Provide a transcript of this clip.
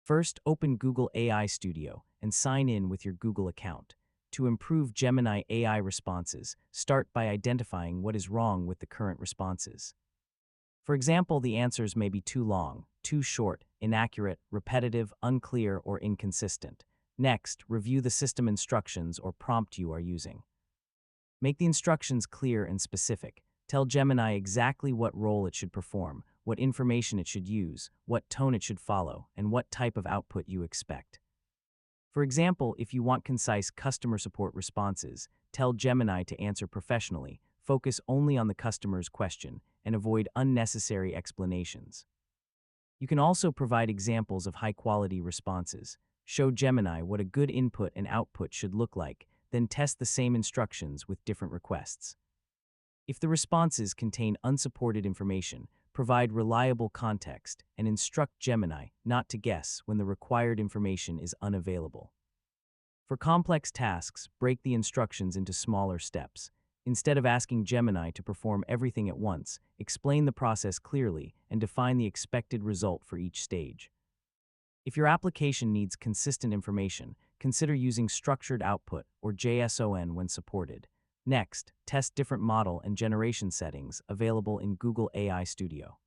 First, open Google AI Studio and sign in with your Google account. To improve Gemini AI responses, start by identifying what is wrong with the current responses. For example, the answers may be too long, too short, inaccurate, repetitive, unclear, or inconsistent. Next, review the system instructions or prompt you are using. Make the instructions clear and specific. Tell Gemini exactly what role it should perform, what information it should use, what tone it should follow, and what type of output you expect. For example, if you want concise customer support responses, tell Gemini to answer professionally, focus only on the customer's question, and avoid unnecessary explanations. You can also provide examples of high-quality responses. Show Gemini what a good input and output should look like, then test the same instructions with different requests. If the responses contain unsupported information, provide reliable context and instruct Gemini not to guess when the required information is unavailable. For complex tasks, break the instructions into smaller steps. Instead of asking Gemini to perform everything at once, explain the process clearly and define the expected result for each stage. If your application needs consistent information, consider using structured output or JSON when supported. Next, test different model and generation settings available in Google AI Studio.